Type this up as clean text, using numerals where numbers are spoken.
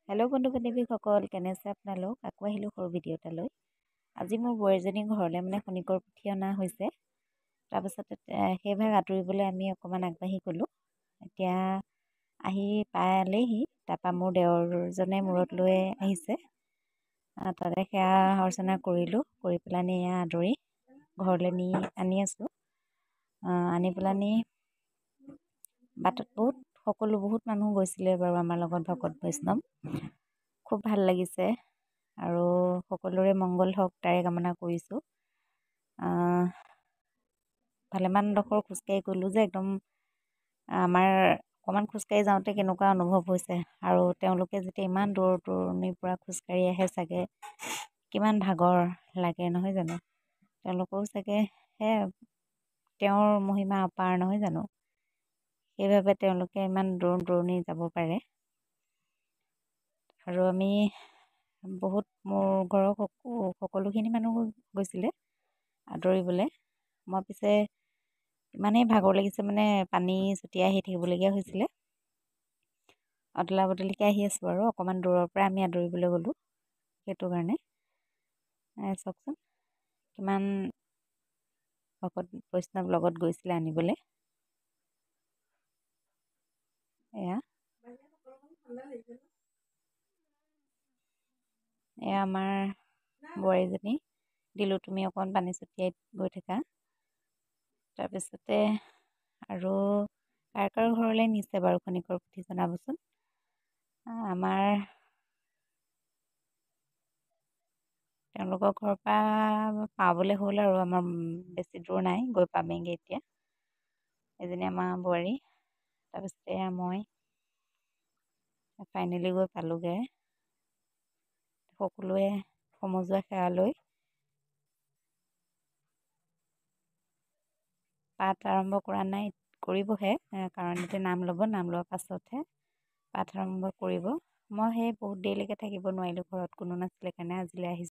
Hello' বন্ধু বান্ধৱীসকল, কেনে আছে আপোনালোক? আকৌ আহিলোঁ সৰু ভিডিঅ' এটালৈ। আজি মোৰ বোৱাৰীজনীৰ ঘৰলৈ শনিকৰ পুঠি অনা হৈছে। তাৰপাছতে সেইভাগ আঁতৰিবলৈ আমি অকণমান আগবাঢ়ি গ'লোঁ। এতিয়া আহি পালেহি। তাৰপৰা মোৰ দেৱৰজনে মূৰত লৈ আহিছে। তাতে সেয়া অৰ্চনা কৰিলোঁ। কৰি পেলানি এয়া আদৰি ঘৰলৈ আনি আছোঁ। আনি পেলানি বাটত বহুত মানুহ গৈছিলে বাৰু আমাৰ লগত, ভকত বৈষ্ণৱ। খুব ভাল লাগিছে আৰু সকলোৰে মংগল হওক তাৰে কামনা কৰিছোঁ। ভালেমান ডোখৰ খোজকাঢ়ি গ'লোঁ যে একদম আমাৰ অকণমান খোজকাঢ়ি যাওঁতে কেনেকুৱা অনুভৱ হৈছে, আৰু তেওঁলোকে যেতিয়া ইমান দূৰণিৰ পৰা খোজকাঢ়ি আহে চাগে কিমান ভাগৰ লাগে নহয় জানো। তেওঁলোকৰো চাগে তেওঁৰ মহিমা অপাৰ নহয় জানো, সেইবাবে তেওঁলোকে ইমান দূৰণি যাব পাৰে। আৰু আমি মোৰ ঘৰৰ সকলোখিনি মানুহ গৈছিলে আদৰিবলৈ। মই পিছে ইমানেই ভাগৰ লাগিছে পানী ছটিয়াই আহি থাকিবলগীয়া হৈছিলে। অদলা বদলিকৈ আহি আছোঁ আৰু অকণমান দূৰৰ পৰা আমি আদৰিবলৈ গ'লোঁ। সেইটো কাৰণে চাওকচোন কিমান ভকত বৈষ্ণৱ লগত গৈছিলে আনিবলৈ। এয়া আমাৰ বোৱাৰীজনী। দিলোঁ, তুমি অকণ পানী ছটিয়াই গৈ থাকা। তাৰপিছতে আৰু কাৰ ঘৰলৈ নিছে বাৰু খনিকৰ পুথি জনাবচোন। আমাৰ তেওঁলোকৰ ঘৰৰ পৰা পাবলৈ হ'ল আৰু আমাৰ বেছি দূৰ নাই, গৈ পামেগৈ এতিয়া। এজনী আমাৰ বোৱাৰী, তাৰপিছতে মই ফাইনেলি গৈ পালোঁগৈ। সকলোৱে সমজুৱা সেৱা লৈ পাঠ আৰম্ভ কৰা নাই, কৰিবহে, কাৰণ এতিয়া নাম লোৱাৰ পাছতহে পাঠ আৰম্ভ কৰিব। মই বহুত দেৰিলৈকে থাকিব নোৱাৰিলোঁ, ঘৰত কোনো নাছিলে কাৰণে আজিলৈ আহিছোঁ।